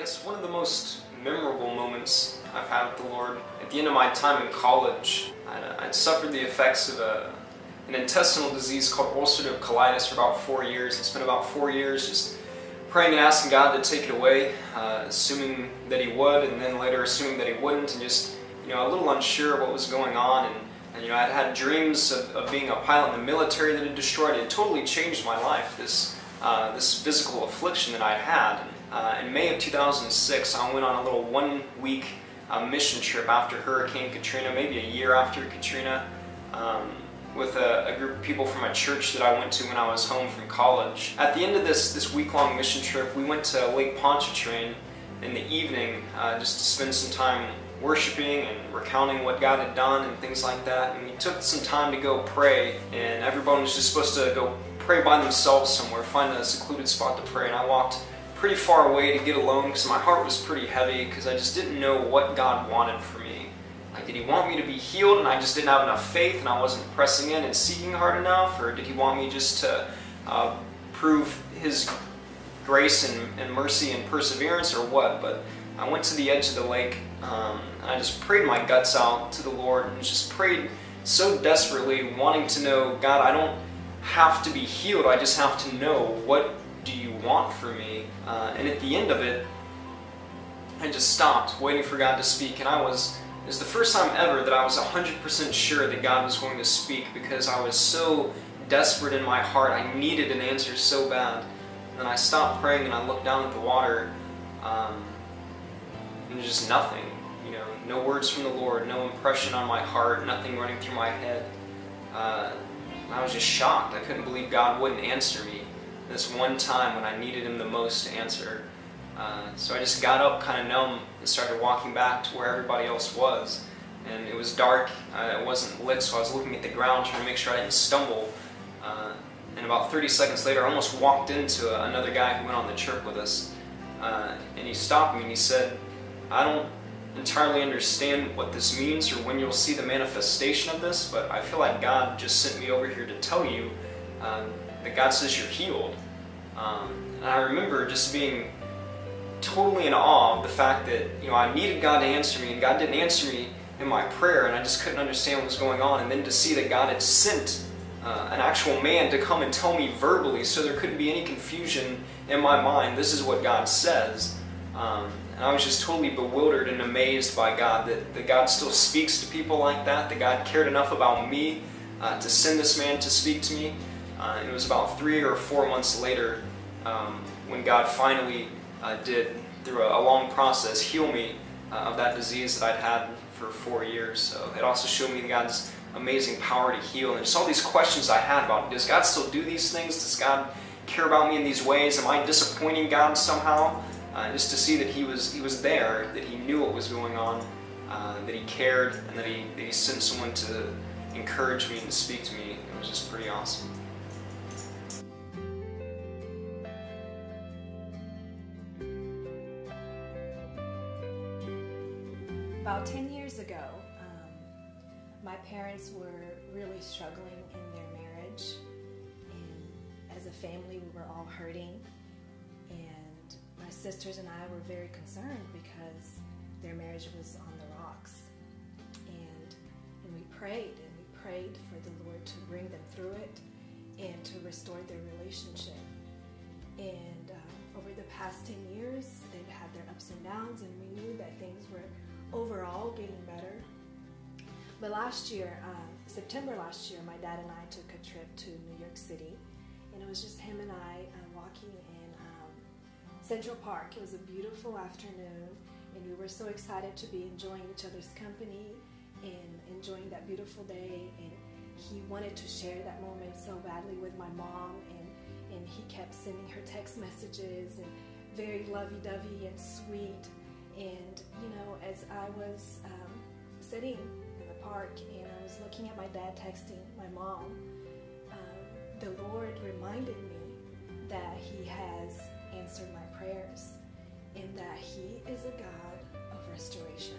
guess one of the most memorable moments I've had with the Lord, at the end of my time in college, I'd suffered the effects of an intestinal disease called ulcerative colitis for about 4 years. I spent about 4 years just praying and asking God to take it away, assuming that He would, and then later assuming that He wouldn't, and just a little unsure of what was going on. And I'd had dreams of being a pilot in the military that had destroyed it. It totally changed my life, this physical affliction that I'd had. In May of 2006, I went on a little 1-week mission trip after Hurricane Katrina, maybe a year after Katrina, with a group of people from a church that I went to when I was home from college. At the end of this week-long mission trip, we went to Lake Pontchartrain in the evening just to spend some time worshiping and recounting what God had done and things like that. And we took some time to go pray, and everyone was just supposed to go pray by themselves somewhere, find a secluded spot to pray. And I walked pretty far away to get alone because my heart was pretty heavy because I just didn't know what God wanted for me. Like, did He want me to be healed and I just didn't have enough faith and I wasn't pressing in and seeking hard enough? Or did He want me just to prove His grace and mercy and perseverance, or what? But I went to the edge of the lake and I just prayed my guts out to the Lord and just prayed so desperately, wanting to know, God, I don't have to be healed, I just have to know, what do You want for me? And at the end of it, I just stopped waiting for God to speak, and it was the first time ever that I was 100% sure that God was going to speak, because I was so desperate in my heart. I needed an answer so bad. And I stopped praying and I looked down at the water, and just nothing. No words from the Lord, no impression on my heart, nothing running through my head. And I was just shocked. I couldn't believe God wouldn't answer me this one time when I needed Him the most to answer. So I just got up kind of numb and started walking back to where everybody else was. And it was dark, it wasn't lit, so I was looking at the ground trying to make sure I didn't stumble. And about 30 seconds later, I almost walked into another guy who went on the trip with us. And he stopped me and he said, I don't entirely understand what this means or when you'll see the manifestation of this, but I feel like God just sent me over here to tell you that God says you're healed. And I remember just being totally in awe of the fact that I needed God to answer me, and God didn't answer me in my prayer, and I just couldn't understand what was going on. And then to see that God had sent an actual man to come and tell me verbally, so there couldn't be any confusion in my mind, this is what God says. And I was just totally bewildered and amazed by God, that God still speaks to people like that God cared enough about me to send this man to speak to me. And it was about 3 or 4 months later when God finally did, through a long process, heal me of that disease that I'd had for 4 years. So it also showed me God's amazing power to heal. And just all these questions I had about, does God still do these things? Does God care about me in these ways? Am I disappointing God somehow? Just to see that He was there, that He knew what was going on, that He cared, and that He sent someone to encourage me and to speak to me. It was just pretty awesome. About 10 years ago, my parents were really struggling in their marriage, and as a family we were all hurting, and my sisters and I were very concerned because their marriage was on the rocks. And we prayed for the Lord to bring them through it and to restore their relationship. And over the past 10 years, they've had their ups and downs, and we knew that things were overall getting better. But last year, September last year, my dad and I took a trip to New York City, and it was just him and I walking in Central Park. It was a beautiful afternoon, and we were so excited to be enjoying each other's company and enjoying that beautiful day. And he wanted to share that moment so badly with my mom, and he kept sending her text messages and very lovey-dovey and sweet. And as I was sitting in the park and I was looking at my dad texting my mom, the Lord reminded me that He has answered my prayers and that He is a God of restoration.